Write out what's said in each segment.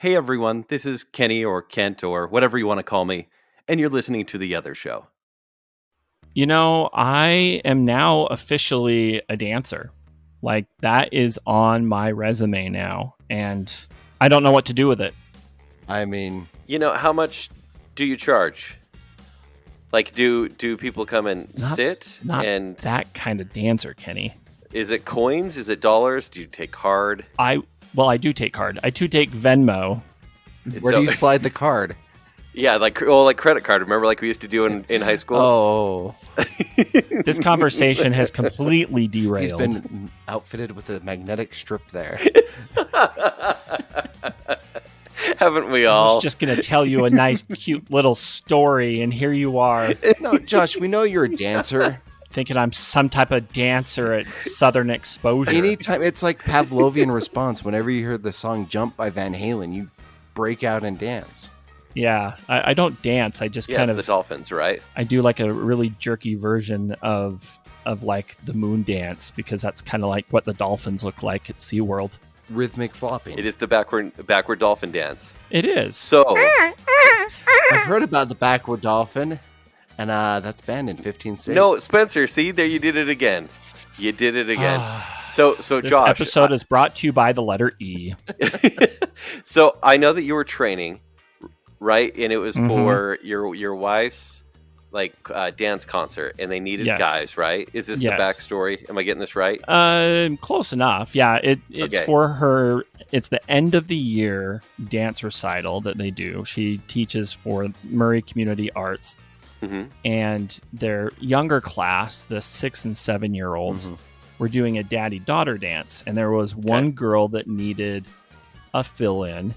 Hey everyone, this is Kenny or Kent or whatever you want to call me, and you're listening to The Other Show. I am now officially a dancer. Like, that is on my resume now, and I don't know what to do with it. I mean, how much do you charge? Like, do people come and sit? Not and that kind of dancer, Kenny. Is it coins? Is it dollars? Do you take card? I do take card. I do take Venmo. Where do you slide the card? Yeah, like credit card. Remember, like we used to do in high school? Oh. This conversation has completely derailed. He's been outfitted with a magnetic strip there. Haven't we all? I was just going to tell you a nice, cute little story, and here you are. No, Josh, we know you're a dancer. Thinking I'm some type of dancer at Southern Exposure. Anytime, it's like Pavlovian response. Whenever you hear the song Jump by Van Halen, you break out and dance. Yeah, I don't dance. I just kind of the Dolphins, right? I do like a really jerky version of like the moon dance, because that's kind of like what the dolphins look like at SeaWorld. Rhythmic flopping. It is the backward dolphin dance. It is. So I've heard about the backward dolphin, and that's banned in 15 states. No, Spencer, see, there you did it again. You did it again. So this Josh, episode is brought to you by the letter E. So I know that you were training, right? And it was for your wife's dance concert, and they needed guys, right? Is this the backstory? Am I getting this right? Close enough. Yeah, it's for her. It's the end of the year dance recital that they do. She teaches for Murray Community Arts. Mm-hmm. And their younger class, the 6 and 7 year olds, were doing a daddy-daughter dance. And there was one girl that needed a fill-in.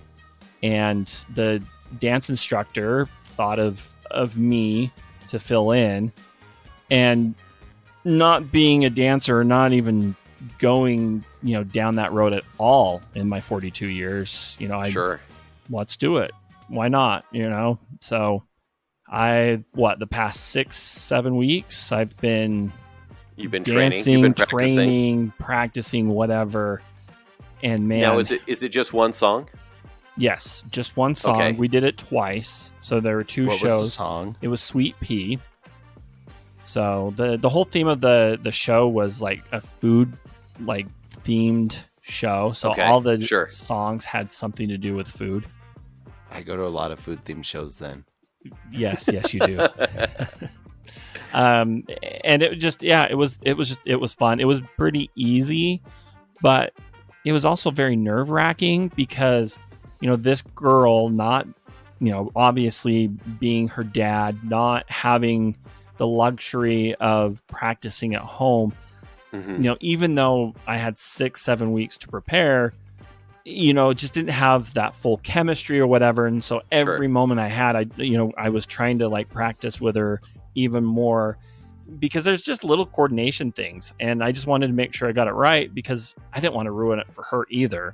And the dance instructor thought of me to fill in. And not being a dancer, not even going, down that road at all in my 42 years, let's do it. Why not? So the past 6-7 weeks, I've been dancing, training, practicing, whatever. And man, now is it just one song? Yes, just one song. Okay. We did it twice, so there were two shows. What was the song? It was Sweet Pea. So the whole theme of the show was like a food themed show. So all the songs had something to do with food. I go to a lot of food themed shows then. Yes, you do. And it just, it was fun. It was pretty easy, but it was also very nerve wracking because, this girl not, obviously being her dad, not having the luxury of practicing at home, even though I had 6-7 weeks to prepare, just didn't have that full chemistry or whatever. And so every moment I had, I was trying to practice with her even more, because there's just little coordination things. And I just wanted to make sure I got it right, because I didn't want to ruin it for her either.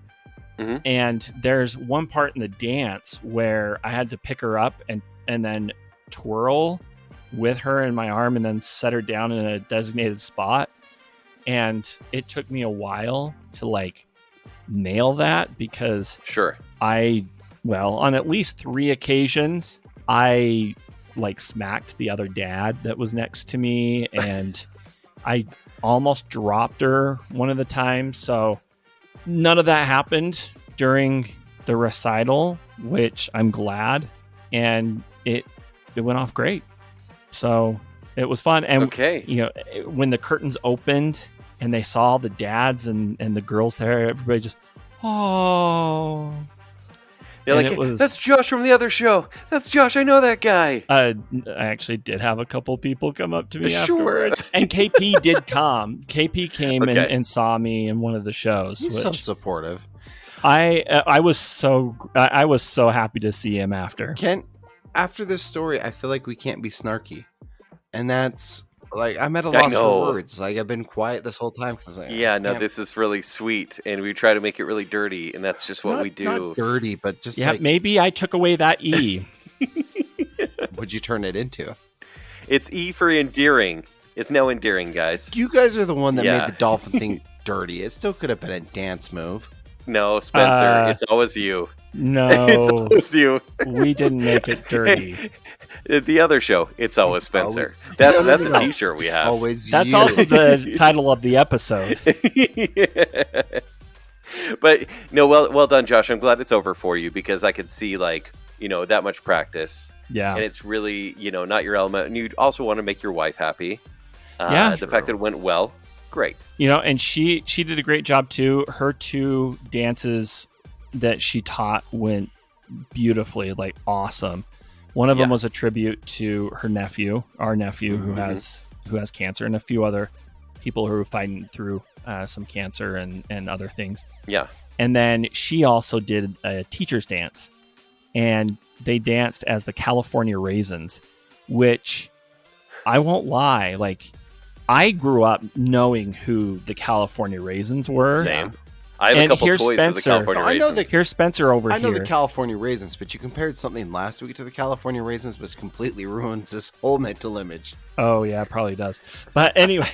Mm-hmm. And there's one part in the dance where I had to pick her up and then twirl with her in my arm and then set her down in a designated spot. And it took me a while to nail that, because on at least 3 occasions I smacked the other dad that was next to me, and I almost dropped her one of the times. So none of that happened during the recital, which I'm glad, and it went off great. So it was fun. And when the curtains opened and they saw the dads and the girls there, everybody just, oh. Yeah, that's Josh from The Other Show. That's Josh. I know that guy. I actually did have a couple people come up to me afterwards. And KP did come. KP came and saw me in one of the shows. He's so supportive. I was so happy to see him after. Kent, after this story, I feel like we can't be snarky. And that's... I'm at a loss for words. I've been quiet this whole time. This is really sweet, and we try to make it really dirty, and that's just what we do. Not dirty, but just maybe I took away that E. What'd you turn it into? It's E for endearing. It's now endearing, guys. You guys are the one that made the dolphin thing dirty. It still could have been a dance move. No, Spencer, it's always you. No, it's always you. We didn't make it dirty. The other show, it's always Spencer. That's a T-shirt we have. Always That's you. also the title of the episode. Yeah. But no, well done, Josh. I'm glad it's over for you because I could see that much practice. Yeah, and it's really not your element, and you also want to make your wife happy. The fact that it went well, great. And she did a great job too. Her 2 dances that she taught went beautifully, like awesome. One of them was a tribute to her nephew, our nephew, who has cancer, and a few other people who are fighting through some cancer and other things. Yeah. And then she also did a teacher's dance, and they danced as the California Raisins, which I won't lie, like I grew up knowing who the California Raisins were. Same. I have a couple toys of the California Raisins. Here's Spencer over here. I know the California Raisins, but you compared something last week to the California Raisins, which completely ruins this whole mental image. Oh, yeah, it probably does. But anyway.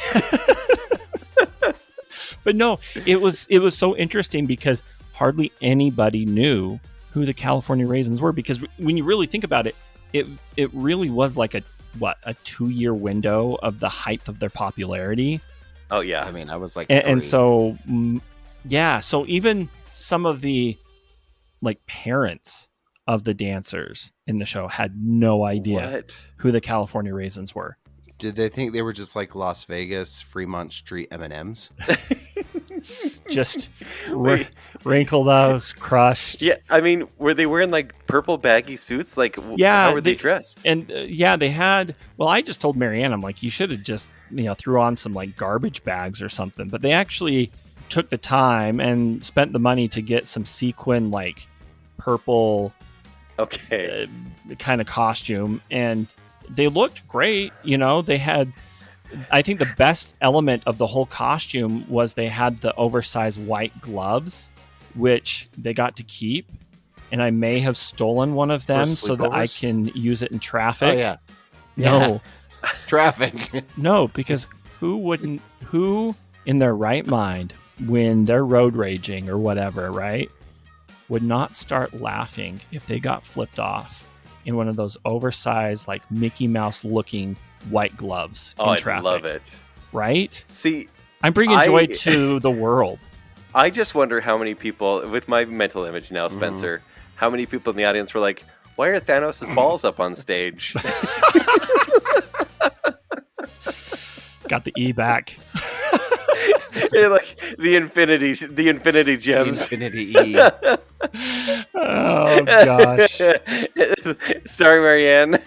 But no, it was so interesting because hardly anybody knew who the California Raisins were, because when you really think about it, it really was like a 2-year window of the height of their popularity. Oh, yeah. I mean, I was like... And so... Yeah, so even some of the parents of the dancers in the show had no idea who the California Raisins were. Did they think they were just like Las Vegas, Fremont Street M&Ms? Just wrinkled out, crushed. Yeah, I mean, were they wearing purple baggy suits? How were they dressed? And they had. Well, I just told Marianne, I'm like, you should have just threw on some garbage bags or something. But they actually took the time and spent the money to get some sequin purple kind of costume, and they looked great. They had, I think the best element of the whole costume was they had the oversized white gloves, which they got to keep, and I may have stolen one of them so that I can use it in traffic. Oh, yeah. No. Traffic. No, because who in their right mind, when they're road raging or whatever, right, would not start laughing if they got flipped off in one of those oversized, Mickey Mouse looking white gloves in traffic. I love it. Right? See, I'm bringing joy to the world. I just wonder how many people, with my mental image now, Spencer, how many people in the audience were like, why are Thanos' balls up on stage? Got the E back. The infinity gems. The infinity E. Oh gosh. Sorry, Marianne.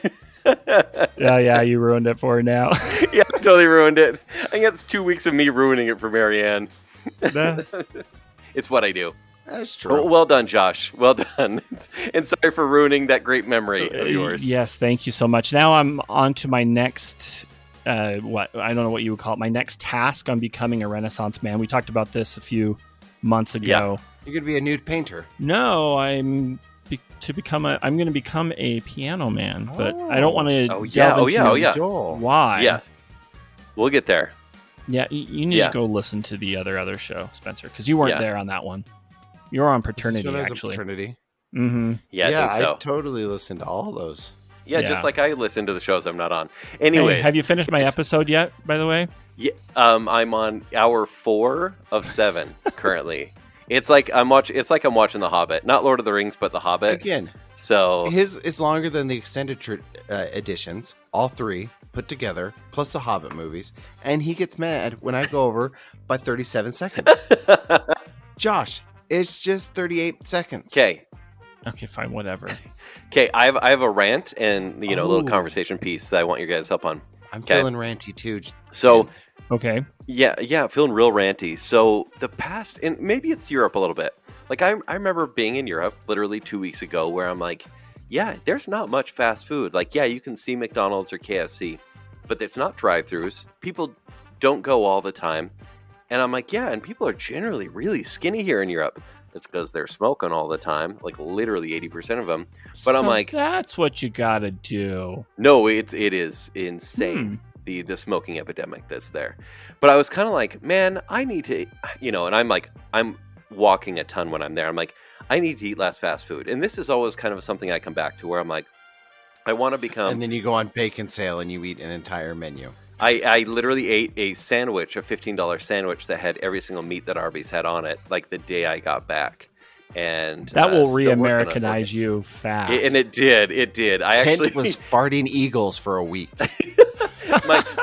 Yeah, you ruined it for her now. Yeah, I totally ruined it. I think that's 2 weeks of me ruining it for Marianne. It's what I do. That's true. Well done, Josh. Well done. And sorry for ruining that great memory of yours. Yes, thank you so much. Now I'm on to my next I don't know what you would call it, my next task on becoming a Renaissance man. We talked about this a few months ago. Yeah. You're going to be a nude painter. No, I'm going to become a piano man, but I don't want to. Oh yeah. Why? Yeah. We'll get there. Yeah, you need to go listen to the other show, Spencer, because you weren't there on that one. You were on Paternity, actually. Paternity. Mm-hmm. Yeah, I think so. I totally listened to all those. Yeah, just like I listen to the shows I'm not on. Anyways, hey, have you finished my episode yet, by the way? Yeah, I'm on hour 4 of 7 currently. It's like I'm watching The Hobbit, not Lord of the Rings, but The Hobbit. Again, so his is longer than the extended editions, all 3 put together, plus the Hobbit movies, and he gets mad when I go over by 37 seconds. Josh, it's just 38 seconds. Okay, fine, whatever. Okay, I have a rant and a little conversation piece that I want your guys' help on. I'm feeling ranty too. So, okay, yeah, feeling real ranty. So the past, and maybe it's Europe a little bit. I remember being in Europe literally 2 weeks ago, where I'm like, yeah, there's not much fast food. You can see McDonald's or KFC, but it's not drive-throughs. People don't go all the time, and I'm like, yeah, and people are generally really skinny here in Europe. It's because they're smoking all the time, literally 80% of them. But I'm like, that's what you gotta do. No, it is insane, the smoking epidemic that's there. But I was kind of like, man, I need to, and I'm walking a ton when I'm there. I'm like, I need to eat less fast food. And this is always kind of something I come back to where I'm like, I want to become... And then you go on Baconsale and you eat an entire menu. I literally ate a sandwich, a $15 sandwich that had every single meat that Arby's had on it, like the day I got back. And that will re-Americanize you fast. And it did. I Kent actually was farting eagles for a week.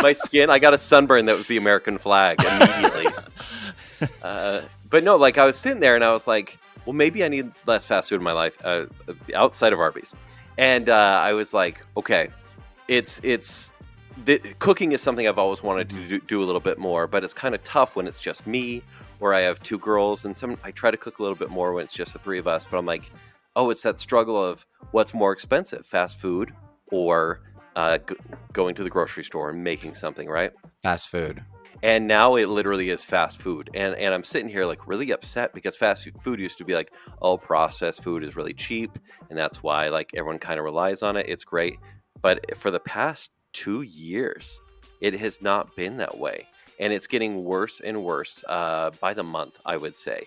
my skin, I got a sunburn that was the American flag immediately. But no, like I was sitting there and I was like, well, maybe I need less fast food in my life outside of Arby's. And I was like, okay, cooking is something I've always wanted to do a little bit more, but it's kind of tough when it's just me, or I have 2 girls, and I try to cook a little bit more when it's just the 3 of us. But I'm like, oh, it's that struggle of what's more expensive, fast food or going to the grocery store and making something, right? Fast food. And now it literally is fast food. And I'm sitting here like really upset because fast food used to be like, oh, processed food is really cheap. And that's why like everyone kind of relies on it. It's great. But for the past 2 years, it has not been that way. And it's getting worse and worse by the month, I would say.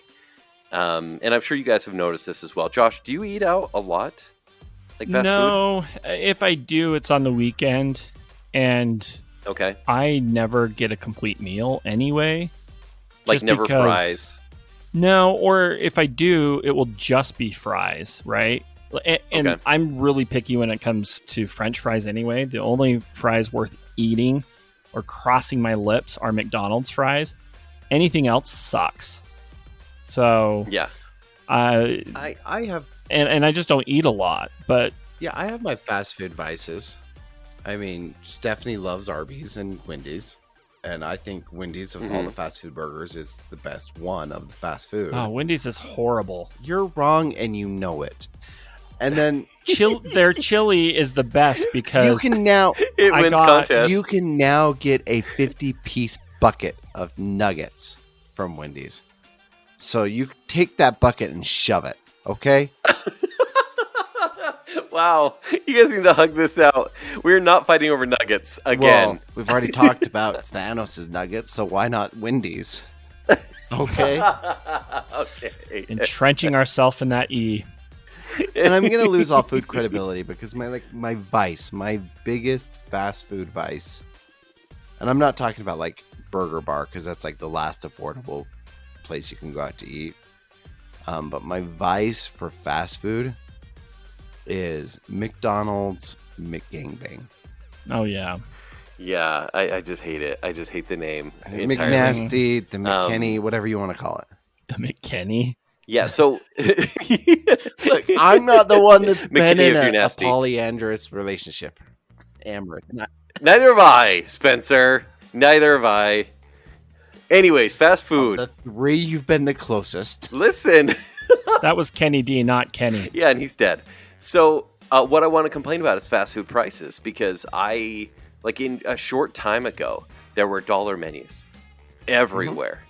And I'm sure you guys have noticed this as well. Josh, do you eat out a lot? Like fast food? No, if I do, it's on the weekend. And okay, I never get a complete meal anyway. Like never fries? No, or if I do, it will just be fries, right? And okay. I'm really picky when it comes to French fries anyway. The only fries worth eating or crossing my lips are McDonald's fries. Anything else sucks. So yeah, I have, and I just don't eat a lot. But yeah, I have my fast food vices. I mean, Stephanie loves Arby's and Wendy's, and I think Wendy's of all the fast food burgers is the best one of the fast food. Oh, Wendy's is horrible. You're wrong, and you know it. And then their chili is the best because you can now it wins contests. You can now get a 50-piece bucket of nuggets from Wendy's. So you take that bucket and shove it, okay? Wow, you guys need to hug this out. We're not fighting over nuggets again. Well, we've already talked about Thanos' nuggets, so why not Wendy's? Okay. Okay. Entrenching ourselves in that E. And I'm gonna lose all food credibility because my vice, my biggest fast food vice, and I'm not talking about like Burger Bar because that's like the last affordable place you can go out to eat. But my vice for fast food is McDonald's McGangbang. Oh yeah. Yeah, I just hate it. I just hate the name. McNasty, the McKinney, whatever you want to call it. The McKinney? Yeah, so look, I'm not the one that's been in a polyandrous relationship. Amorous. Neither have I, Spencer. Neither have I. Anyways, fast food. Of the 3, you've been the closest. Listen. That was Kenny D, not Kenny. Yeah, and he's dead. So what I want to complain about is fast food prices because in a short time ago, there were dollar menus everywhere. Mm-hmm.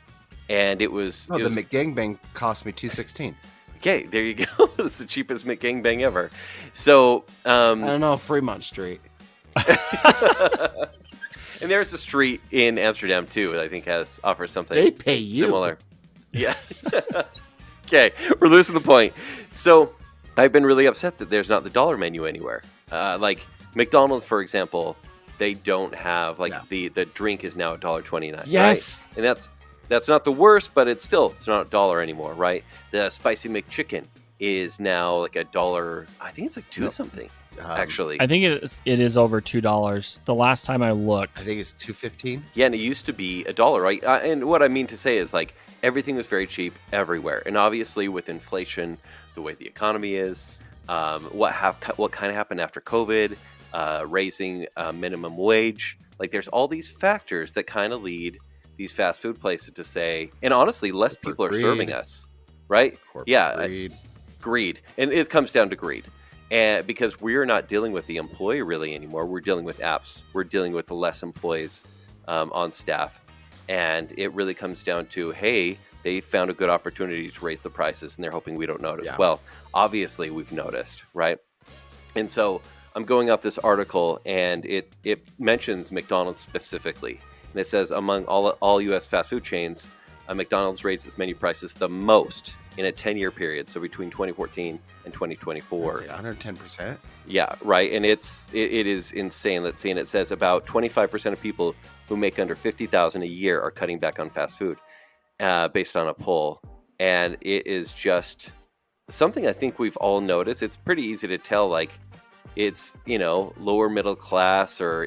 And it was... the McGangbang cost me $2.16. Okay, there you go. It's the cheapest McGangbang ever. So... I don't know, Fremont Street. And there's a street in Amsterdam, too, that I think offers something they pay you. Similar. Yeah. Okay, we're losing the point. So, I've been really upset that there's not the dollar menu anywhere. Like, McDonald's, for example, they don't have... the drink is now $1.29. Yes! Right? And that's not the worst, but it's not $1 anymore, right? The spicy McChicken is now like $1. I think it's like $2 something. Actually, I think it is over $2. The last time I looked, I think it's $2.15. Yeah, and it used to be $1, right? And what I mean to say is like everything was very cheap everywhere, and obviously with inflation, the way the economy is, what kind of happened after COVID, raising minimum wage, like there's all these factors that kind of lead these fast food places to say, and honestly, less people are serving us, right? Greed, and it comes down to greed. And because we're not dealing with the employee really anymore, we're dealing with apps. We're dealing with the less employees on staff. And it really comes down to, hey, they found a good opportunity to raise the prices and they're hoping we don't notice. Yeah. Well, obviously we've noticed, right? And so I'm going off this article and it mentions McDonald's specifically. And it says among all U.S. fast food chains, McDonald's raised its menu prices the most in a 10-year period, so between 2014 and 2024. 110%? Yeah, right. And it is insane. Let's see. And it says about 25% of people who make under $50,000 a year are cutting back on fast food, based on a poll. And it is just something I think we've all noticed. It's pretty easy to tell, like, it's, lower middle class or,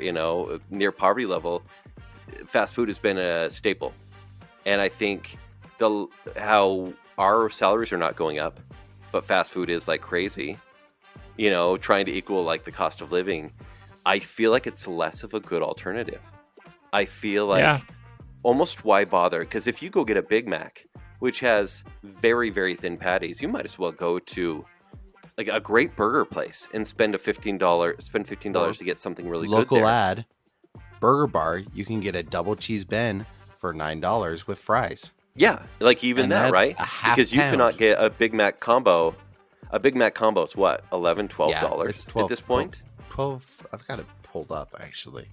near poverty level. Fast food has been a staple. And I think how our salaries are not going up, but fast food is like crazy, trying to equal like the cost of living. I feel like it's less of a good alternative. I feel like almost why bother? Because if you go get a Big Mac, which has very, very thin patties, you might as well go to like a great burger place and spend $15 to get something really good there. Local ad, Burger Bar, you can get a double cheese Ben for $9 with fries. Yeah, like even that, right? Because you cannot get a Big Mac combo. A Big Mac combo is what, $11, $12 at this point? 12. I've got it pulled up actually.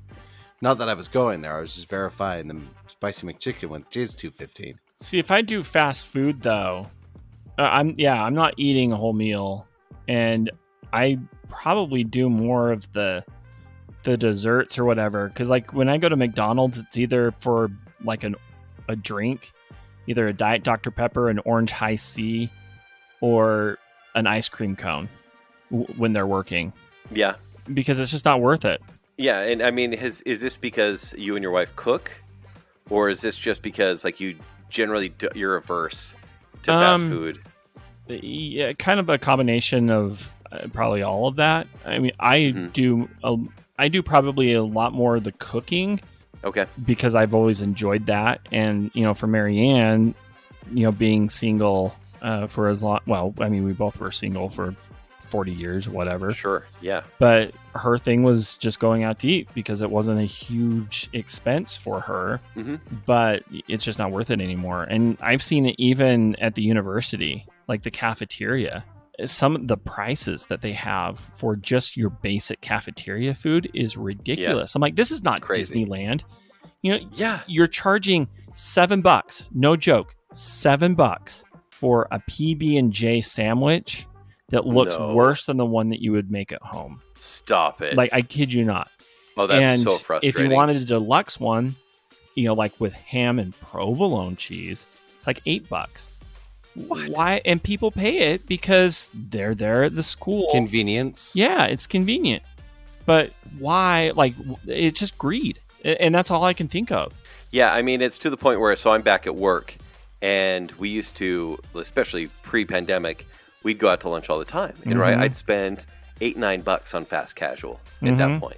Not that I was going there. I was just verifying the spicy McChicken, which is $2.15. See, if I do fast food though, I'm not eating a whole meal, and I probably do more of the desserts or whatever. Because like when I go to McDonald's, it's either for like a drink, either a Diet Dr. Pepper, an Orange High C, or an ice cream cone when they're working. Yeah. Because it's just not worth it. Yeah, and I mean, is this because you and your wife cook? Or is this just because like you're averse to fast food? Yeah, kind of a combination of probably all of that. I mean, I do probably a lot more of the cooking. Okay. Because I've always enjoyed that. And, for Marianne, being single for as long, well, I mean, we both were single for 40 years, whatever. Sure. Yeah. But her thing was just going out to eat because it wasn't a huge expense for her, but it's just not worth it anymore. And I've seen it even at the university, like the cafeteria. Some of the prices that they have for just your basic cafeteria food is ridiculous. Yeah. I'm like, this is not Disneyland. You're charging $7, no joke, $7 for a PB&J sandwich that looks worse than the one that you would make at home. Stop it. Like, I kid you not. Oh, that's so frustrating. If you wanted a deluxe one, like with ham and provolone cheese, it's like $8. What? Why? And people pay it because they're there at the school. Convenience. Yeah, it's convenient. But why? Like, it's just greed. And that's all I can think of. Yeah, I mean, it's to the point where, so I'm back at work, and we used to, especially pre-pandemic, we'd go out to lunch all the time. And right, I'd spend $8-9 on fast casual at that point.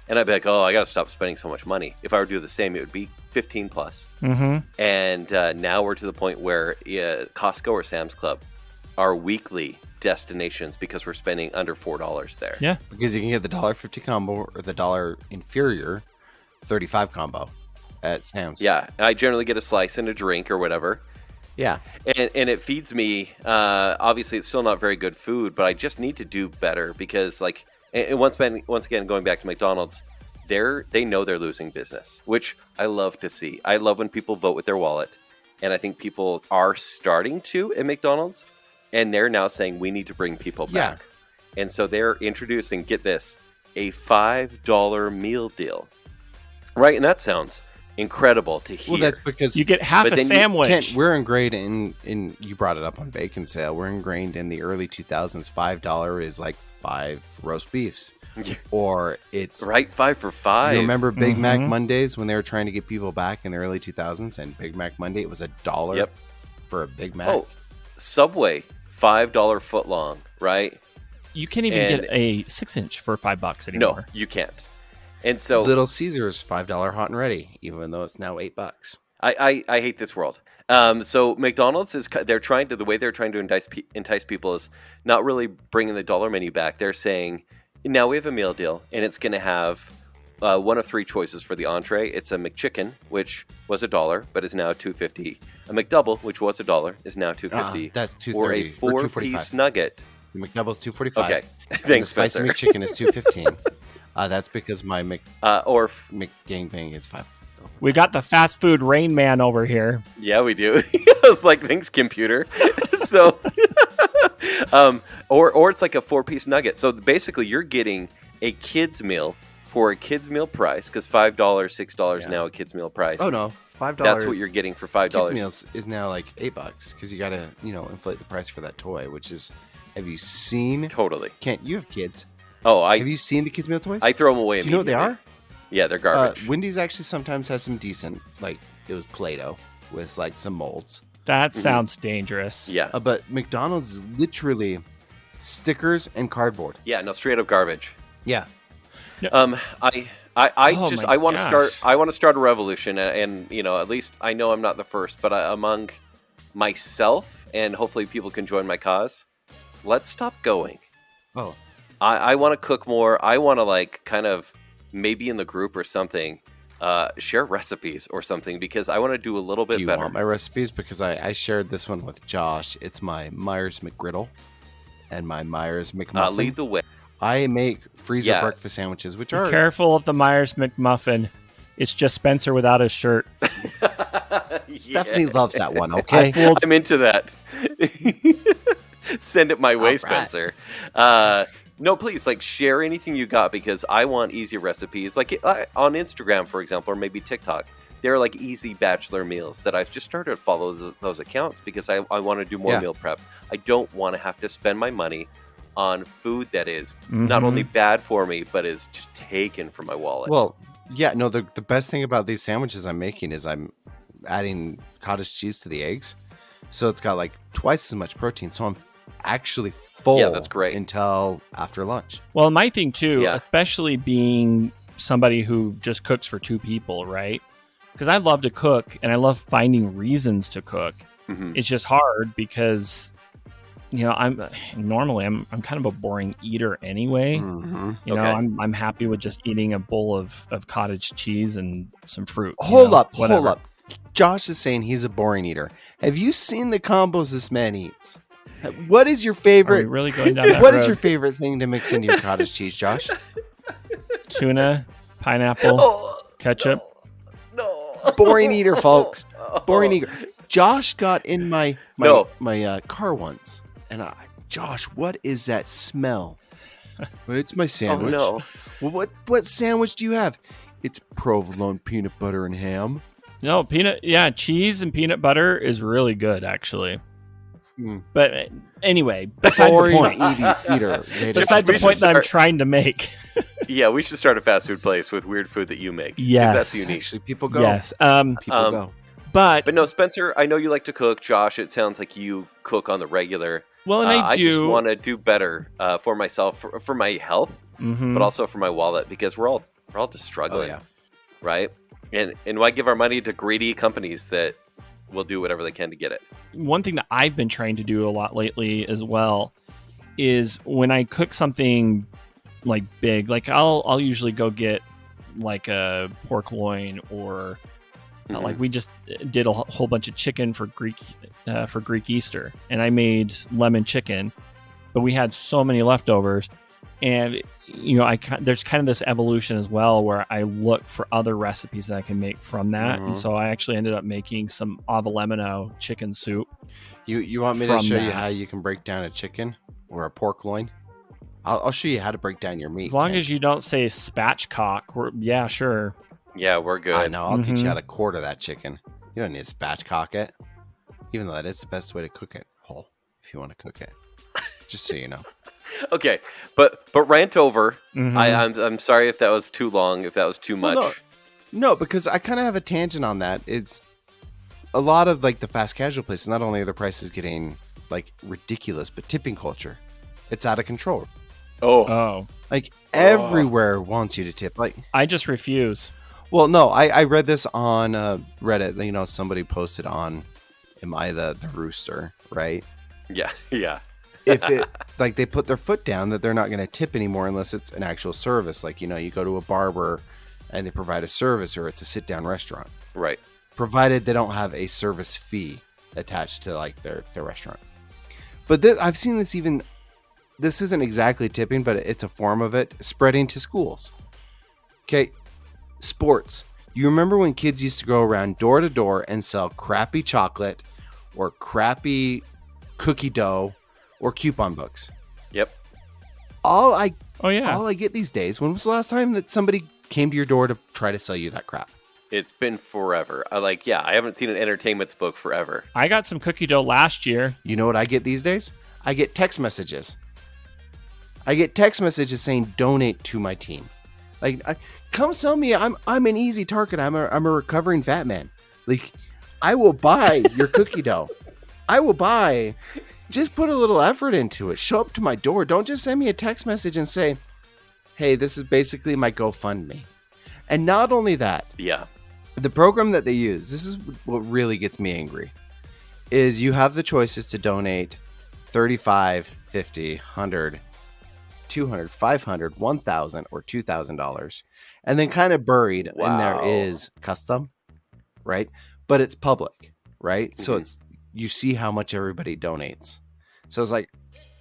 And I'd be like, I got to stop spending so much money. If I were to do the same, it would be 15 plus. And now we're to the point where Costco or Sam's Club are weekly destinations because we're spending under $4 there. Yeah. Because you can get the $1.50 combo or the $1 inferior 35 combo at Sam's. Yeah. I generally get a slice and a drink or whatever. Yeah. And it feeds me. Obviously, it's still not very good food, but I just need to do better because, like, and once again, going back to McDonald's, they know they're losing business, which I love to see. I love when people vote with their wallet, and I think people are starting to at McDonald's, and they're now saying we need to bring people back. And so they're introducing, get this, a $5 meal deal, right? And that sounds incredible to hear. Well, that's because you get half a sandwich. We're ingrained in. You brought it up on Baconsale. We're ingrained in the early 2000s. $5 is like 5 roast beefs, or it's right 5 for $5. You remember Big Mac Mondays when they were trying to get people back in the early 2000s, and Big Mac Monday it was $1 for a Big Mac. Oh, Subway $5 footlong, right? You can't even get a 6-inch for $5 anymore. No, you can't. And so Little Caesars $5 hot and ready, even though it's now $8. I hate this world. So McDonald's they're trying to entice people is not really bringing the dollar menu back. They're saying now we have a meal deal, and it's going to have one of 3 choices for the entree. It's a McChicken, which was $1 but is now $2.50. A McDouble, which was $1, is now $2.50. That's $2.30 or a 4-piece nugget. The McDouble's $2.45. Okay, thanks, the spicy Spencer. McChicken is $2.15. That's because my McGangbang is $5. We got the fast food Rain Man over here. Yeah, we do. I was like, thanks, computer. So, or it's like a 4-piece nugget. So basically, you're getting a kid's meal for a kid's meal price, because $5, $6 now a kid's meal price. Oh no, $5. That's what you're getting for $5. Kids meals is now like $8 because you gotta inflate the price for that toy, which is. Have you seen? Totally. Can't you have kids? Oh, have you seen the kids meal toys? I throw them away. Do you know what they are? Yeah, they're garbage. Wendy's actually sometimes has some decent, like it was Play-Doh with like some molds. That sounds dangerous. Yeah, but McDonald's is literally stickers and cardboard. Yeah, no, straight up garbage. Yeah. I want to start a revolution, and at least I know I'm not the first, but among myself, and hopefully people can join my cause. Let's stop going. Oh, I want to cook more. I want to kind of maybe in the group or something, share recipes or something, because I want to do a little bit better. Do you want my recipes? Because I shared this one with Josh. It's my Myers McGriddle and my Myers McMuffin. Lead the way. I make freezer breakfast sandwiches, which are... Be careful of the Myers McMuffin. It's just Spencer without his shirt. Stephanie loves that one, okay? I'm into that. Send it my way, Spencer. No, please, share anything you got, because I want easy recipes. On Instagram, for example, or maybe TikTok. They're easy bachelor meals that I've just started to follow those accounts, because I want to do more meal prep. I don't want to have to spend my money on food that is not only bad for me, but is just taken from my wallet. Well, yeah, no, the best thing about these sandwiches I'm making is I'm adding cottage cheese to the eggs. So it's got twice as much protein. So I'm actually full. Yeah, that's great. Until after lunch. Well, my thing too, especially being somebody who just cooks for 2 people, right? Because I love to cook and I love finding reasons to cook. It's just hard because I'm kind of a boring eater anyway. I'm happy with just eating a bowl of cottage cheese and some fruit. Hold up. Josh is saying he's a boring eater. Have you seen the combos this man eats? What is your favorite? Are we really going down that What road? is your favorite thing to mix into your cottage cheese, Josh? Tuna, pineapple, ketchup. No. Boring eater, folks. Boring eater. Josh got in my car once. And Josh, what is that smell? Well, it's my sandwich. Oh, no. Well, what sandwich do you have? It's provolone peanut butter and ham. No, cheese and peanut butter is really good, actually. But anyway, beside the point that I'm trying to make. Yeah, we should start a fast food place with weird food that you make. Yes. That's unique. Actually, people go. Yes. People go. But no, Spencer, I know you like to cook. Josh, it sounds like you cook on the regular. Well, and I do. I just want to do better for myself, for my health, but also for my wallet, because we're all just struggling, right? And why give our money to greedy companies that will do whatever they can to get it? One thing that I've been trying to do a lot lately as well is when I cook something big, I'll usually go get a pork loin or. We just did a whole bunch of chicken for Greek Easter, and I made lemon chicken, but we had so many leftovers, and there's kind of this evolution as well where I look for other recipes that I can make from that, and so I actually ended up making some avocado chicken soup. You want me to show you how you can break down a chicken or a pork loin? I'll show you how to break down your meat. As long as you don't say spatchcock, yeah, sure. Yeah, we're good. I know. I'll teach you how to quarter that chicken. You don't need to spatchcock it, even though that is the best way to cook it whole. If you want to cook it, just so you know. Okay, but rant over. I'm sorry if that was too long. If that was too much. No, because I kind of have a tangent on that. It's a lot of the fast casual places. Not only are the prices getting ridiculous, but tipping culture, it's out of control. Oh. Everywhere wants you to tip. I just refuse. Well, no, I read this on Reddit. Somebody posted on, "Am I the rooster?" Right? Yeah. If it they put their foot down that they're not going to tip anymore unless it's an actual service. You go to a barber and they provide a service, or it's a sit down restaurant. Right. Provided they don't have a service fee attached to their restaurant. But I've seen this even. This isn't exactly tipping, but it's a form of it spreading to schools. Okay. Sports. You remember when kids used to go around door to door and sell crappy chocolate or crappy cookie dough or coupon books? Yep. All I get these days, when was the last time that somebody came to your door to try to sell you that crap? It's been forever. I haven't seen an entertainment's book forever. I got some cookie dough last year. You know what I get these days? I get text messages. I get text messages saying donate to my team. Like, come sell me. I'm an easy target. I'm a recovering fat man. Like, I will buy your cookie dough. I will buy. Just put a little effort into it. Show up to my door. Don't just send me a text message and say, hey, this is basically my GoFundMe. And not only that. Yeah. The program that they use, this is what really gets me angry, is you have the choices to donate $35, $50, $100, $200, $500, $1,000, or $2,000. And then kind of buried in there is custom, right? But it's public, right? Mm-hmm. So you see how much everybody donates. So it's like,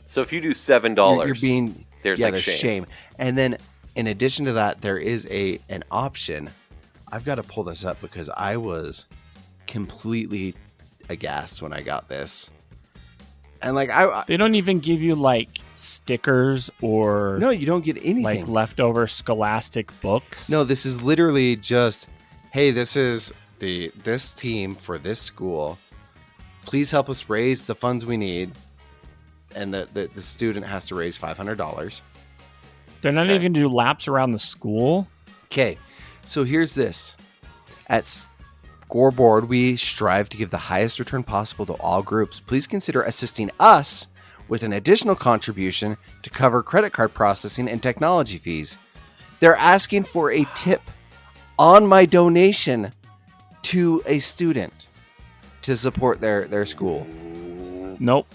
so if you do $7, you're being there's shame. And then in addition to that, there is an option. I've got to pull this up because I was completely aghast when I got this. And like they don't even give you like stickers or no, you don't get anything. Like leftover Scholastic books. No, this is literally just, hey, this is this team for this school. Please help us raise the funds we need. And the student has to raise $500. They're not even going to do laps around the school. Okay, so here's this. At Scoreboard, we strive to give the highest return possible to all groups. Please consider assisting us with an additional contribution to cover credit card processing and technology fees. They're asking for a tip on my donation to a student to support their school. Nope.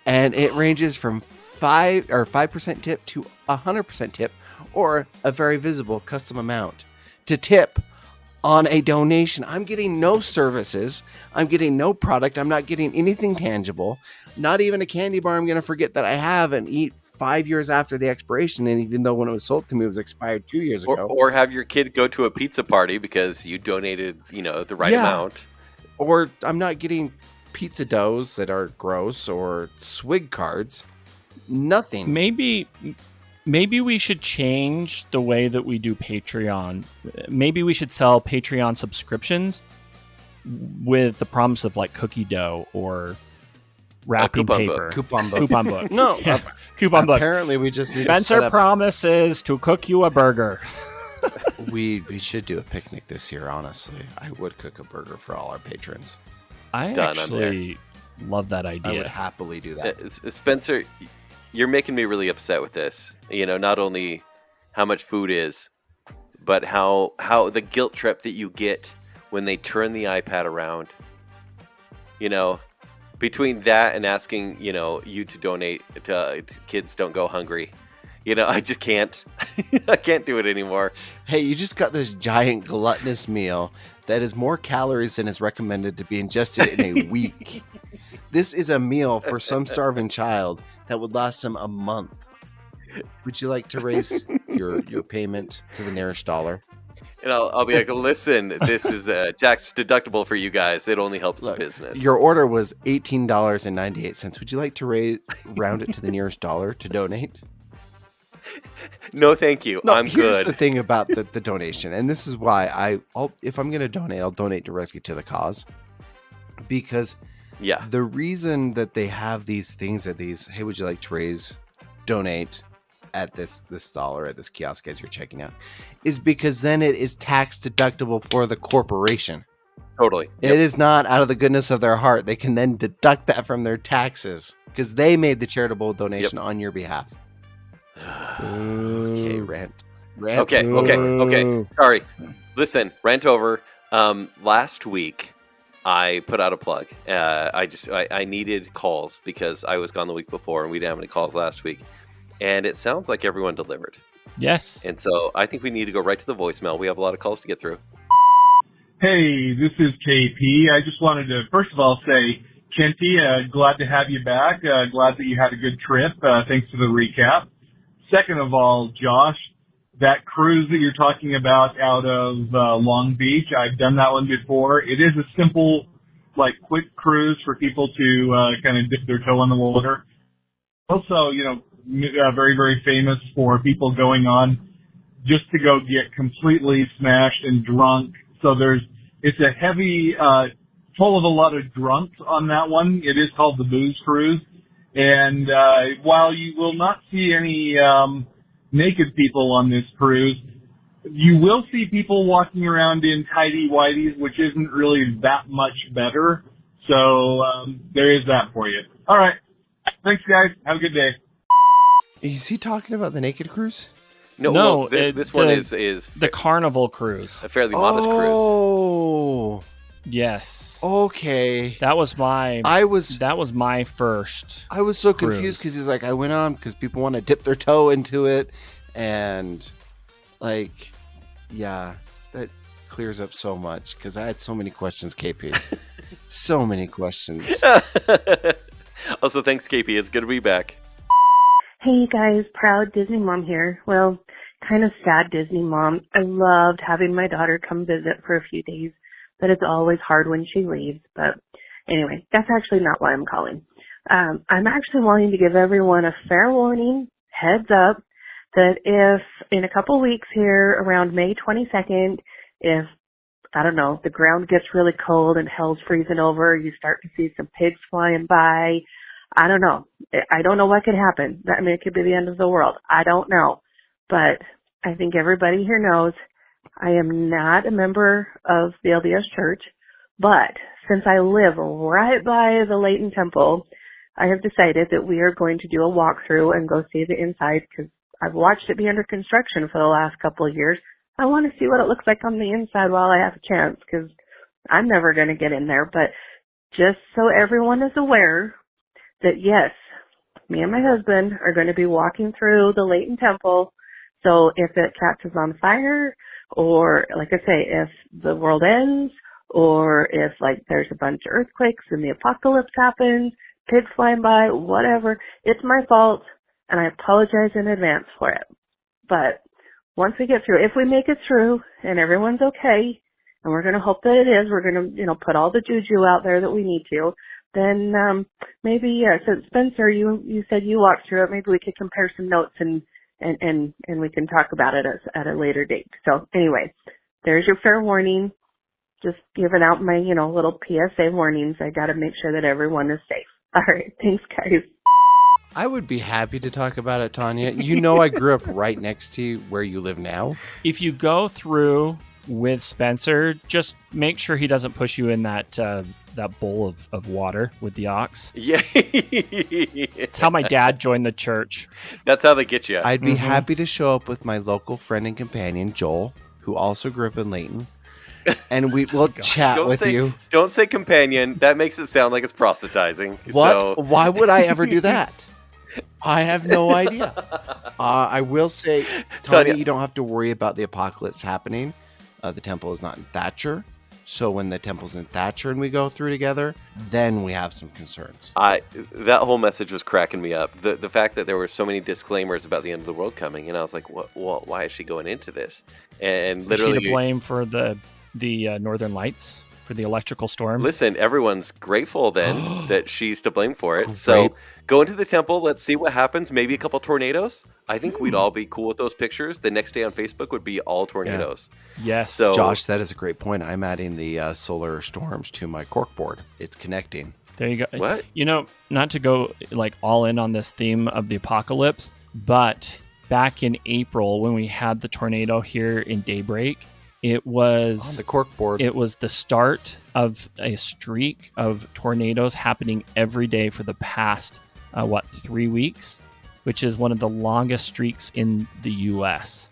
And it ranges from 5% tip to 100% tip, or a very visible custom amount to tip on a donation. I'm getting no services. I'm getting no product. I'm not getting anything tangible. Not even a candy bar I'm going to forget that I have and eat 5 years after the expiration. And even though when it was sold to me, it was expired 2 years ago. Or have your kid go to a pizza party because you donated, the right amount. Or I'm not getting pizza doughs that are gross or swig cards. Nothing. Maybe we should change the way that we do Patreon. Maybe we should sell Patreon subscriptions with the promise of like cookie dough or wrapping paper. Coupon book. Coupon book. No. Yeah. Coupon book. Apparently we just need Spencer promises to cook you a burger. We should do a picnic this year, honestly. I would cook a burger for all our patrons. I actually love that idea. I would happily do that. Spencer, you're making me really upset with this. Not only how much food is, but how the guilt trip that you get when they turn the iPad around. Between that and asking, you to donate to Kids Don't Go Hungry. I just can't. I can't do it anymore. Hey, you just got this giant gluttonous meal that is more calories than is recommended to be ingested in a week. This is a meal for some starving child that would last them a month. Would you like to raise your payment to the nearest dollar? And I'll be like, listen, this is tax deductible for you guys. It only helps the business. Your order was $18.98. Would you like to round it to the nearest dollar to donate? No, thank you. No, I'm here's good. Here's the thing about the donation, and this is why if I'm going to donate, I'll donate directly to the cause. Because the reason that they have these things at these, hey, would you like to donate at this stall or at this kiosk as you're checking out, is because then it is tax deductible for the corporation. Totally. Yep. It is not out of the goodness of their heart. They can then deduct that from their taxes because they made the charitable donation on your behalf. Okay, rant. Okay. Sorry. Listen, rant over. Last week, I put out a plug. I needed calls because I was gone the week before and we didn't have any calls last week. And it sounds like everyone delivered. Yes. And so I think we need to go right to the voicemail. We have a lot of calls to get through. Hey, this is KP. I just wanted to, first of all, say, Kenty, glad to have you back. Glad that you had a good trip. Thanks for the recap. Second of all, Josh, that cruise that you're talking about out of Long Beach, I've done that one before. It is a simple, like, quick cruise for people to kind of dip their toe in the water. Also, very, very famous for people going on just to go get completely smashed and drunk. So it's a heavy, full of a lot of drunks on that one. It is called the Booze Cruise. And while you will not see any naked people on this cruise, you will see people walking around in tighty-whities, which isn't really that much better. So there is that for you. All right. Thanks, guys. Have a good day. Is he talking about the naked cruise? No, this one is the Carnival cruise. A fairly modest cruise. Oh, yes. Okay. That was my first. I was so cruise. confused because he's like, I went on because people want to dip their toe into it, and like, yeah, that clears up so much because I had so many questions, KP. So many questions. Also, thanks, KP. It's good to be back. Hey guys, proud Disney mom here. Well, kind of sad Disney mom. I loved having my daughter come visit for a few days, but it's always hard when she leaves. But anyway, that's actually not why I'm calling. I'm actually wanting to give everyone a fair warning, heads up, that if in a couple weeks here around May 22nd, if, I don't know, the ground gets really cold and hell's freezing over, you start to see some pigs flying by, I don't know. I don't know what could happen. I mean, it could be the end of the world. I don't know. But I think everybody here knows I am not a member of the LDS Church. But since I live right by the Leighton Temple, I have decided that we are going to do a walkthrough and go see the inside because I've watched it be under construction for the last couple of years. I want to see what it looks like on the inside while I have a chance because I'm never going to get in there. But just so everyone is aware, that yes, me and my husband are going to be walking through the Leighton Temple. So if it catches on fire, or like I say, if the world ends, or if like there's a bunch of earthquakes and the apocalypse happens, pigs flying by, whatever, it's my fault, and I apologize in advance for it. But once we get through, if we make it through and everyone's okay, and we're going to hope that it is, we're going to, put all the juju out there that we need to, then maybe since Spencer, you said you walked through it, maybe we could compare some notes and we can talk about it at a later date. So anyway, there's your fair warning. Just giving out my little PSA warnings. I got to make sure that everyone is safe. All right, thanks, guys. I would be happy to talk about it, Tanya. I grew up right next to where you live now. If you go through with Spencer, just make sure he doesn't push you in that bowl of water with the ox. Yeah. It's how my dad joined the church. That's how they get you. I'd be happy to show up with my local friend and companion, Joel, who also grew up in Leighton. And we will chat with you. Don't say companion. That makes it sound like it's proselytizing. What? So. Why would I ever do that? I have no idea. I will say, Tanya, you don't have to worry about the apocalypse happening. The temple is not in Thatcher. So when the temple's in Thatcher and we go through together, then we have some concerns. That whole message was cracking me up. The fact that there were so many disclaimers about the end of the world coming, and I was like, why is she going into this? And literally, is she to blame for the Northern Lights, for the electrical storm? Listen, everyone's grateful then that she's to blame for it. So go into the temple. Let's see what happens. Maybe a couple tornadoes. I think we'd all be cool with those pictures. The next day on Facebook would be all tornadoes. Yeah. Yes. So, Josh, that is a great point. I'm adding the solar storms to my corkboard. It's connecting. There you go. What? Not to go like all in on this theme of the apocalypse, but back in April when we had the tornado here in Daybreak, it was on the corkboard. It was the start of a streak of tornadoes happening every day for the past 3 weeks, which is one of the longest streaks in the U.S.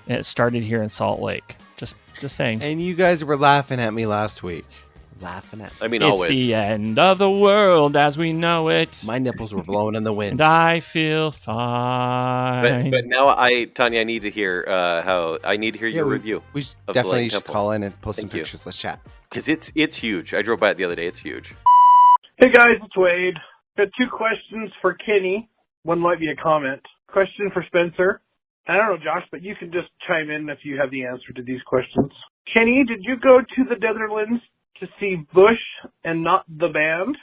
And it started here in Salt Lake. Just saying. And you guys were laughing at me last week. Laughing at me. I mean, it's always. The end of the world as we know it. My nipples were blowing in the wind. And I feel fine. But now, Tanya, I need to hear your review. We definitely should call in and post some Thank you. pictures. Let's chat. Because it's huge. I drove by it the other day. It's huge. Hey guys, it's Wade. Got two questions for Kenny. One might be a comment. Question for Spencer. I don't know, Josh, but you can just chime in if you have the answer to these questions. Kenny, did you go to the Netherlands to see Bush and not the band?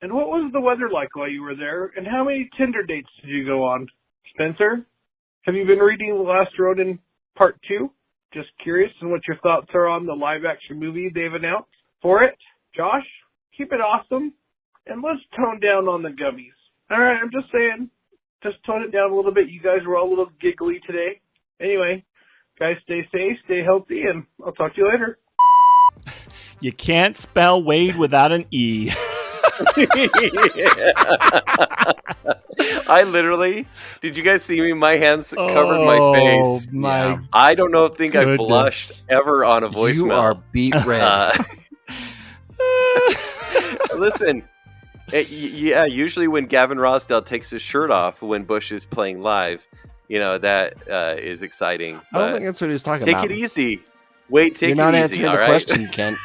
And what was the weather like while you were there? And how many Tinder dates did you go on? Spencer, have you been reading The Last Ronin Part 2? Just curious on what your thoughts are on the live-action movie they've announced for it. Josh, keep it awesome, and let's tone down on the gummies. All right, I'm just saying, just tone it down a little bit. You guys were all a little giggly today. Anyway, guys, stay safe, stay healthy, and I'll talk to you later. You can't spell Wade without an E. I literally, did you guys see me? My hands covered my face. I don't know. Think I blushed ever on a voicemail. You are beat red. Listen, usually when Gavin Rossdale takes his shirt off when Bush is playing live, that is exciting. I don't think that's what he was talking about. Take it easy. Wait, take it easy. You're not answering the question, Kent.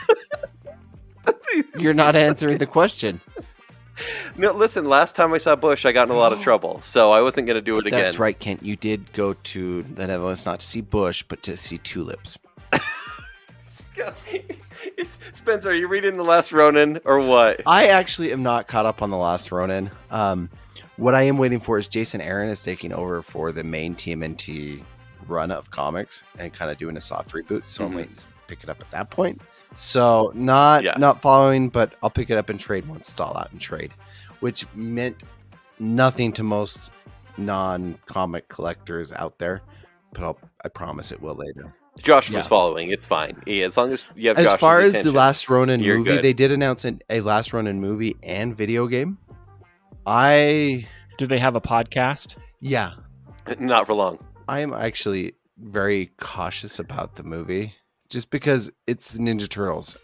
You're not answering the question. No, listen, last time I saw Bush, I got in a lot of trouble, so I wasn't going to do it again. That's right, Kent. You did go to the Netherlands not to see Bush, but to see tulips. Spencer, are you reading The Last Ronin or what? I actually am not caught up on The Last Ronin. What I am waiting for is Jason Aaron is taking over for the main TMNT run of comics and kind of doing a soft reboot, so I'm waiting to pick it up at that point. So not following, but I'll pick it up in trade once it's all out in trade, which meant nothing to most non-comic collectors out there, but I promise it will later. Josh was following. It's fine. As long as you have Josh's attention. As far as attention, the Last Ronin movie, good. They did announce a Last Ronin movie and video game. Do they have a podcast? Yeah. Not for long. I am actually very cautious about the movie just because it's Ninja Turtles.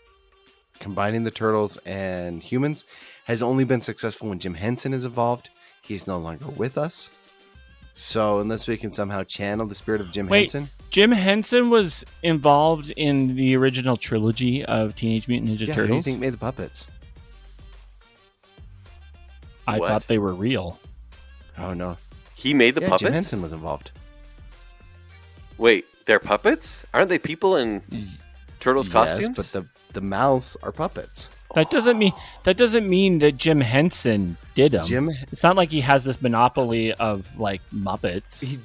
Combining the turtles and humans has only been successful when Jim Henson is involved. He's no longer with us. So unless we can somehow channel the spirit of Jim Henson. Jim Henson was involved in the original trilogy of Teenage Mutant Ninja Turtles. Who do you think made the puppets? I thought they were real. Oh, no. He made the puppets? Jim Henson was involved. Wait, they're puppets? Aren't they people in Turtles costumes? Yes, but the mouths are puppets. That doesn't mean that Jim Henson did them. It's not like he has this monopoly of like Muppets. He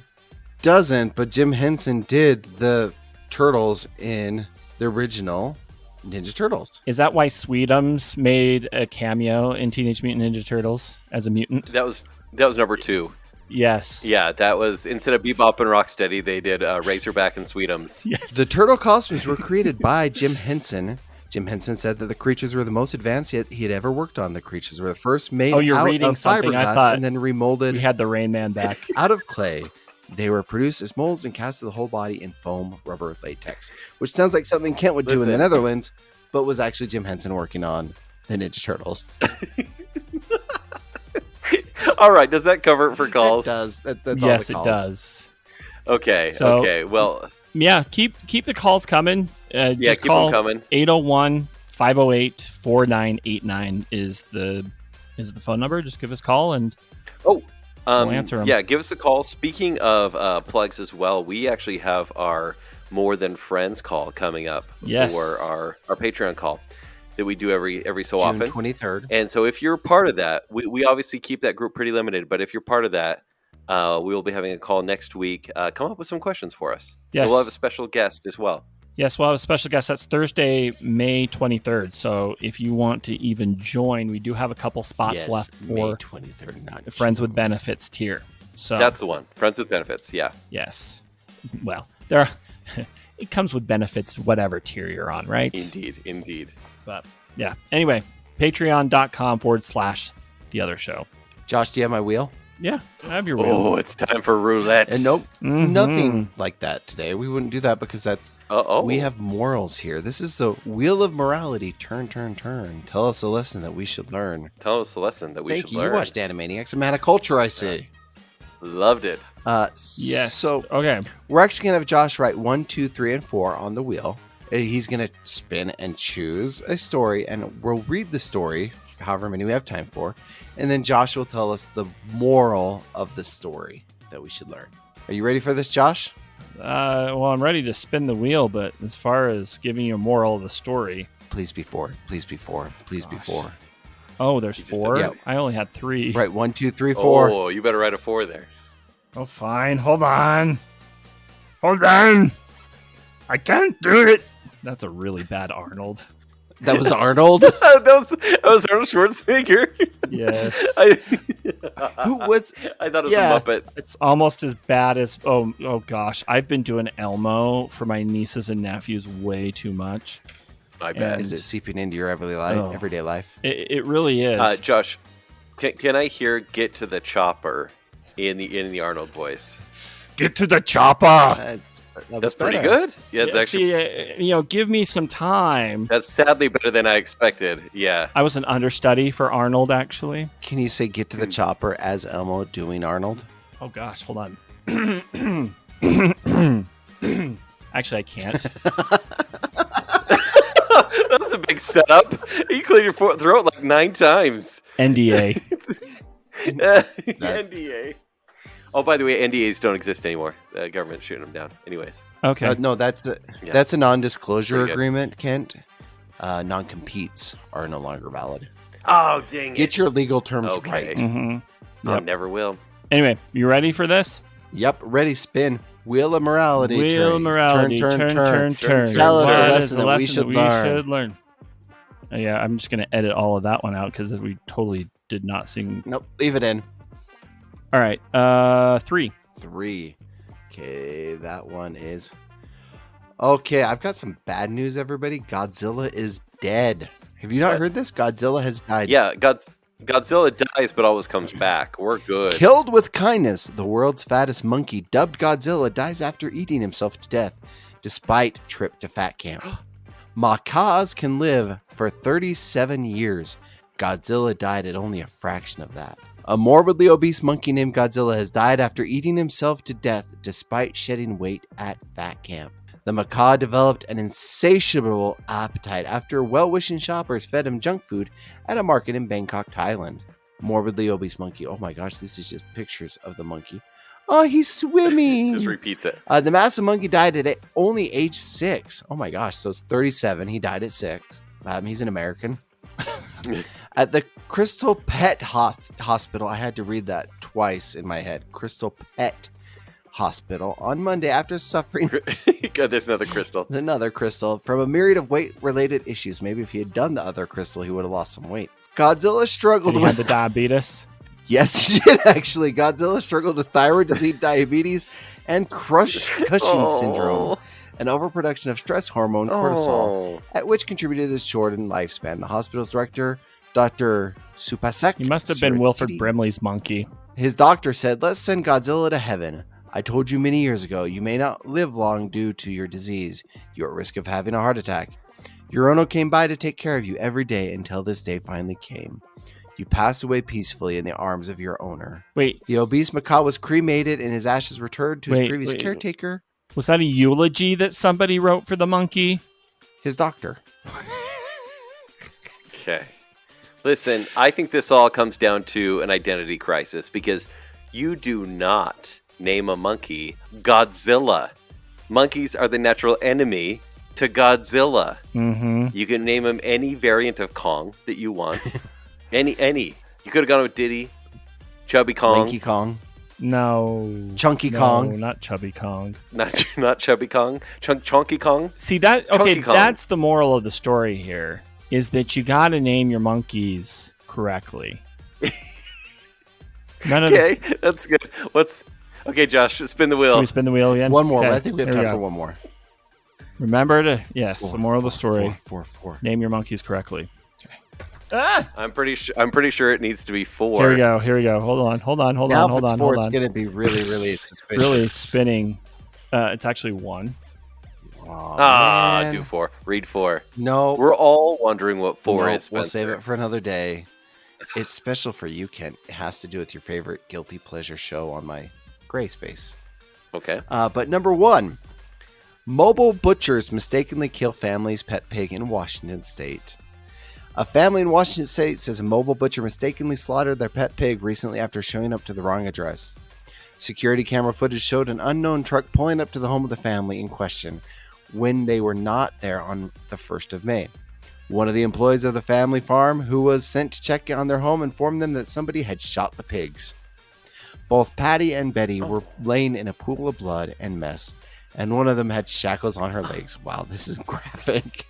doesn't, but Jim Henson did the turtles in the original Ninja Turtles. Is that why Sweetums made a cameo in Teenage Mutant Ninja Turtles as a mutant? That was number 2. Yes. Yeah, that was, instead of Bebop and Rocksteady, they did Razorback and Sweetums. Yes. The turtle costumes were created by Jim Henson. Jim Henson said that the creatures were the most advanced he had ever worked on. The creatures were the first made out of fiberglass and then remolded. We had the Rain Man back. Out of clay. They were produced as molds and cast to the whole body in foam, rubber, latex, which sounds like something Kent would do in the Netherlands, but was actually Jim Henson working on the Ninja Turtles. All right, does that cover it for calls? It does. That's yes, all the calls. It does. Okay. Okay. Well. Yeah. Keep the calls coming. Keep them coming. 801-508-4989 is the phone number. Just give us a call and we'll answer them. Yeah, give us a call. Speaking of plugs as well, we actually have our More Than Friends call coming up for our Patreon call that we do every so often. June 23rd. And so if you're part of that, we obviously keep that group pretty limited, but if you're part of that, we will be having a call next week. Come up with some questions for us. Yes. We'll have a special guest as well. Yes, we'll have a special guest. That's Thursday, May 23rd. So if you want to even join, we do have a couple spots left for May 23rd, not Friends with Benefits tier. So that's the one. Friends with Benefits, yeah. Yes. Well, it comes with benefits, whatever tier you're on, right? Indeed. But yeah. Anyway, patreon.com/the other show. Josh, do you have my wheel? Yeah, I have your wheel. Oh, it's time for roulette. And nope, nothing like that today. We wouldn't do that because we have morals here. This is the wheel of morality. Turn. Tell us a lesson that we should learn. Thank you. You watched Animaniacs and Man of Culture, I see. Loved it. Yes. So okay, we're actually gonna have Josh write 1, 2, 3, and 4 on the wheel. He's gonna spin and choose a story, and we'll read the story, however many we have time for, and then Josh will tell us the moral of the story that we should learn. Are you ready for this, Josh? Well, I'm ready to spin the wheel, but as far as giving you a moral of the story, please be 4. Please be 4. Please be 4. Oh, there's 4. Yeah. I only had 3. Right, 1, 2, 3, 4. Oh, you better write a 4 there. Oh, fine. Hold on. I can't do it. That's a really bad Arnold. That was Arnold? that was Arnold Schwarzenegger. Yes. I thought it was a Muppet. It's almost as bad as oh gosh. I've been doing Elmo for my nieces and nephews way too much. I bet. Is it seeping into your everyday life? It really is. Josh, can I hear "Get to the Chopper" in the Arnold voice? Get to the chopper. That's pretty good. Yeah, it's actually. Give me some time. That's sadly better than I expected. Yeah. I was an understudy for Arnold, actually. Can you say "Get to the chopper" as Elmo doing Arnold? Oh gosh, hold on. Actually, I can't. That's a big setup. You cleared your throat like 9 times. NDA. NDA. Oh, by the way, NDAs don't exist anymore. The government's shooting them down. Anyways. Okay. No, that's a non-disclosure agreement, Kent. Non-competes are no longer valid. Oh, dang it. Get your legal terms right. Mm-hmm. I never will. Anyway, you ready for this? Yep, ready, spin. Wheel of morality. Wheel of morality. Turn. Tell us a lesson that we should learn. Yeah, I'm just going to edit all of that one out because we totally did not sing. Nope, leave it in. All right, 3. 3. Okay, that one is... Okay, I've got some bad news, everybody. Godzilla is dead. Have you not heard this? Godzilla has died. Yeah, Godzilla dies but always comes back. We're good. Killed with kindness, the world's fattest monkey, dubbed Godzilla, dies after eating himself to death, despite trip to fat camp. Macaws can live for 37 years. Godzilla died at only a fraction of that. A morbidly obese monkey named Godzilla has died after eating himself to death despite shedding weight at fat camp. The macaw developed an insatiable appetite after well-wishing shoppers fed him junk food at a market in Bangkok, Thailand. Morbidly obese monkey. Oh my gosh, this is just pictures of the monkey. Oh, he's swimming. Just repeats it. The massive monkey died at only age 6. Oh my gosh, so it's 37. He died at 6. He's an American. At the Crystal Pet Hospital, I had to read that twice in my head. Crystal Pet Hospital on Monday after suffering... God, there's another crystal. Another crystal from a myriad of weight-related issues. Maybe if he had done the other crystal, he would have lost some weight. Godzilla struggled with... He had the diabetes? Yes, he did, actually. Godzilla struggled with thyroid disease, diabetes, and Cushing syndrome, an overproduction of stress hormone, cortisol, at which contributed to his shortened lifespan. The hospital's director, Dr. Supasek... He must have been Wilford Brimley's monkey. His doctor said, "Let's send Godzilla to heaven. I told you many years ago, you may not live long due to your disease. You're at risk of having a heart attack. Your owner came by to take care of you every day until this day finally came. You passed away peacefully in the arms of your owner." Wait. The obese macaw was cremated and his ashes returned to his previous caretaker. Was that a eulogy that somebody wrote for the monkey? His doctor. Okay. Listen, I think this all comes down to an identity crisis because you do not name a monkey Godzilla. Monkeys are the natural enemy to Godzilla. Mm-hmm. You can name him any variant of Kong that you want. Any. You could have gone with Diddy, Chubby Kong. Lanky Kong. No. Chunky Kong. Not Chubby Kong. Not Chubby Kong. Chunky Kong. See, that's the moral of the story here, is that you got to name your monkeys correctly. Okay, that's good. Okay, Josh, spin the wheel. Should we spin the wheel again? One more. Okay. I think we have time for one more. Remember to, the moral of the story. Four. Name your monkeys correctly. Ah! I'm pretty sure it needs to be 4. Here we go. Hold on. Now if it's 4, it's going to be really, really suspicious. Really spinning. It's actually 1. Oh, do 4. Read 4. No. We're all wondering what 4 is, Spencer. We'll save it for another day. It's special for you, Kent. It has to do with your favorite guilty pleasure show on my gray space. Okay. But number 1. Mobile butchers mistakenly kill family's pet pig in Washington State. A family in Washington State says a mobile butcher mistakenly slaughtered their pet pig recently after showing up to the wrong address. Security camera footage showed an unknown truck pulling up to the home of the family in question when they were not there on the 1st of May. One of the employees of the family farm who was sent to check on their home informed them that somebody had shot the pigs. Both Patty and Betty were laying in a pool of blood and mess, and one of them had shackles on her legs. Wow, this is graphic.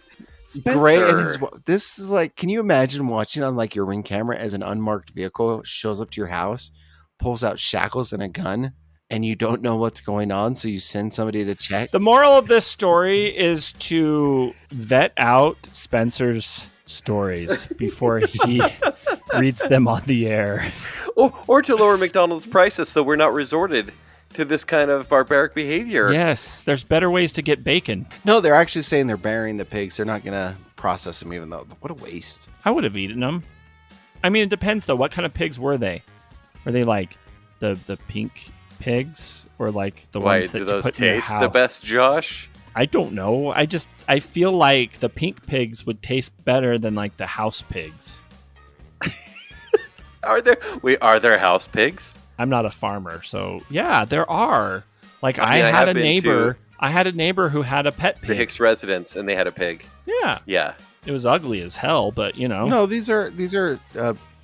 Gray and this is like, can you imagine watching on like your Ring camera as an unmarked vehicle shows up to your house, pulls out shackles and a gun, and you don't know what's going on, so you send somebody to check? The moral of this story is to vet out Spencer's stories before he reads them on the air. Or to lower McDonald's prices so we're not resorted to this kind of barbaric behavior. Yes, there's better ways to get bacon. No, they're actually saying they're burying the pigs. They're not going to process them, even though, what a waste. I would have eaten them. I mean, it depends, though. What kind of pigs were they? Were they like the pink pigs, or like the ones that do you those put in your taste house? the best, Josh? I don't know. I feel like the pink pigs would taste better than like the house pigs. Are there house pigs? I'm not a farmer, so yeah, there are. Like I had a neighbor. I had a neighbor who had a pet pig. The Hicks residence, and they had a pig. Yeah. Yeah. It was ugly as hell, but you know. No, these are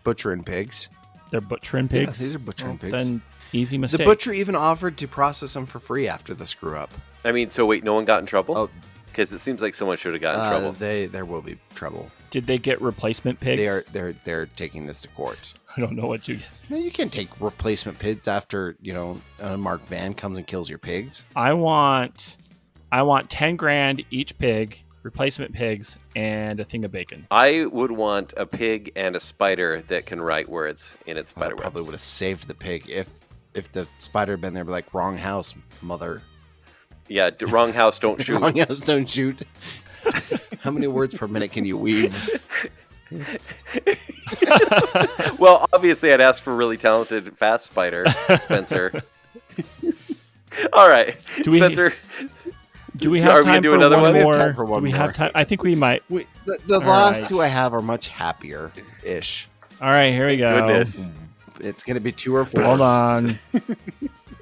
butchering pigs. They're butchering pigs. Yeah, these are butchering pigs. Then easy mistake. The butcher even offered to process them for free after the screw up. I mean, so wait, no one got in trouble? Oh, because it seems like someone should have gotten in trouble. There will be trouble. Did they get replacement pigs? They're taking this to court. I don't know what you. No, you can't take replacement pigs after an unmarked van comes and kills your pigs. I want $10,000 each pig, replacement pigs, and a thing of bacon. I would want a pig and a spider that can write words in its spider webs. Probably would have saved the pig if the spider had been there. Be like, wrong house, mother. Yeah, wrong house, don't shoot. Wrong house, don't shoot. How many words per minute can you weave? Well, obviously, I'd ask for a really talented fast spider, Spencer. All right, Spencer. Do we have time for another one one? more? We have time for one do we more. have time? I think we might. The last two I have are much happier-ish. All right, here we go. Goodness. It's going to be 2 or 4. Hold on.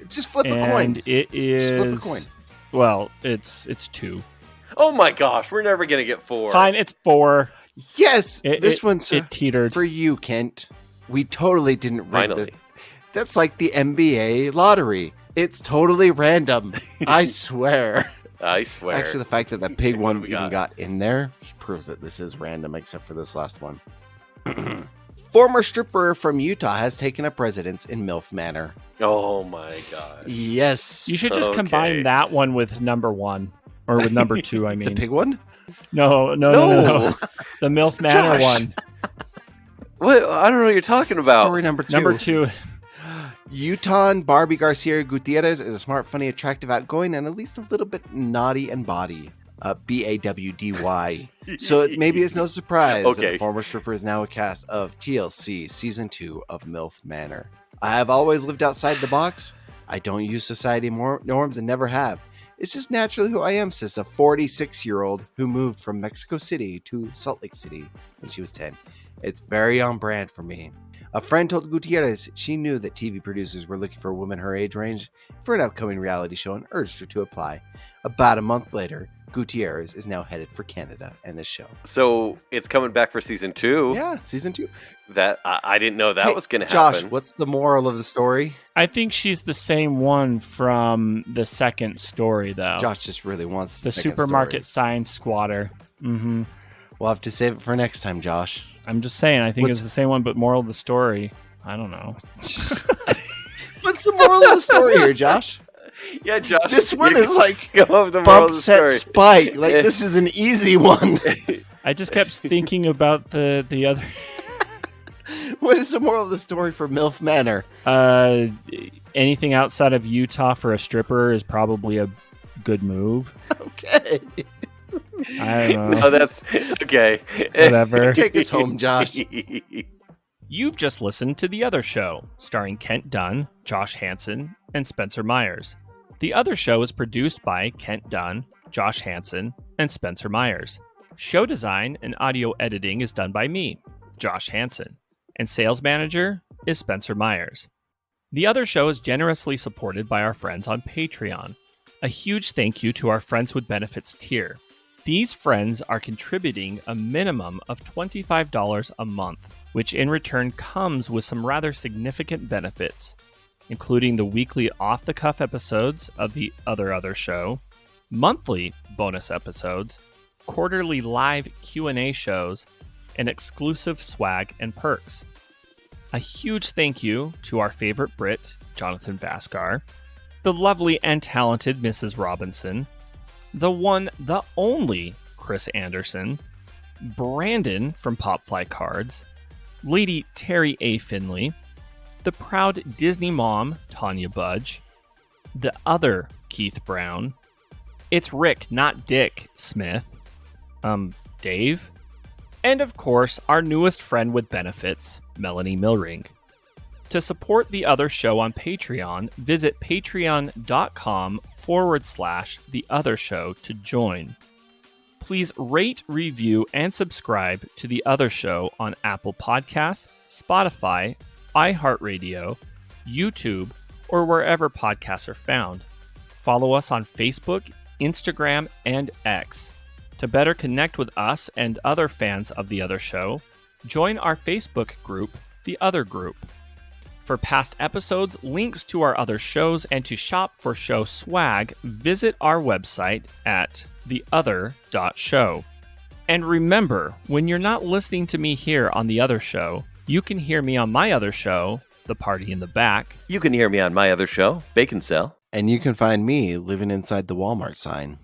Just flip a coin. And it is. Just flip a coin. Well, it's 2. Oh my gosh, we're never gonna get 4. Fine, it's 4. Yes, this one's it teetered for you, Kent. We totally didn't rig Finally. this. That's like the NBA lottery. It's totally random. I swear. I swear. Actually, the fact that the pig What one do we even got? got in there proves that this is random, except for this last one. Former stripper from Utah has taken up residence in MILF Manor. Oh my gosh. Yes. You should just combine that one with number 1. Or with number 2, I mean. The pig one? No. The MILF Manor Josh. one. What? I don't know what you're talking about. Story number 2. Number 2. Utah Barbie Garcia Gutierrez is a smart, funny, attractive, outgoing, and at least a little bit naughty and bawdy. BAWDY. So maybe it's no surprise that the former stripper is now a cast of TLC Season 2 of MILF Manor. I have always lived outside the box. I don't use society norms and never have. It's just naturally who I am, says a 46-year-old who moved from Mexico City to Salt Lake City when she was 10. It's very on brand for me. A friend told Gutierrez she knew that TV producers were looking for a woman her age range for an upcoming reality show and urged her to apply. About a month later, Gutierrez is now headed for Canada and the show. So it's coming back for season 2. Yeah, season 2. That I didn't know that was going to happen. Josh, what's the moral of the story? I think she's the same one from the second story, though. Josh just really wants the supermarket sign squatter. Mm-hmm. We'll have to save it for next time, Josh. I'm just saying, I think it's the same one, but moral of the story, I don't know. What's the moral of the story here, Josh? Yeah, Josh. This one is like the moral bump, of the set, story. spike. Like, this is an easy one. I just kept thinking about the other. What is the moral of the story for MILF Manor? Anything outside of Utah for a stripper is probably a good move. Okay. I don't know. Oh, that's okay. Whatever. Take us home, Josh. You've just listened to The Other Show, starring Kent Dunn, Josh Hansen, and Spencer Myers. The Other Show is produced by Kent Dunn, Josh Hansen, and Spencer Myers. Show design and audio editing is done by me, Josh Hansen, and sales manager is Spencer Myers. The Other Show is generously supported by our friends on Patreon. A huge thank you to our Friends with Benefits tier. These friends are contributing a minimum of $25 a month, which in return comes with some rather significant benefits, including the weekly off-the-cuff episodes of The Other Show, monthly bonus episodes, quarterly live Q&A shows, and exclusive swag and perks. A huge thank you to our favorite Brit, Jonathan Vaskar, the lovely and talented Mrs. Robinson, the one, the only Chris Anderson, Brandon from Popfly Cards, Lady Terry A. Finley, the proud Disney mom, Tanya Budge, the other Keith Brown, It's Rick, not Dick Smith, Dave, and of course, our newest friend with benefits, Melanie Milring. To support The Other Show on Patreon, visit patreon.com/The Other Show to join. Please rate, review, and subscribe to The Other Show on Apple Podcasts, Spotify, iHeartRadio, YouTube, or wherever podcasts are found. Follow us on Facebook, Instagram, and X. To better connect with us and other fans of The Other Show, join our Facebook group, The Other Group. For past episodes, links to our other shows, and to shop for show swag, visit our website at theother.show. And remember, when you're not listening to me here on The Other Show, you can hear me on my other show, The Party in the Back. You can hear me on my other show, Baconsale. And you can find me living inside the Walmart sign.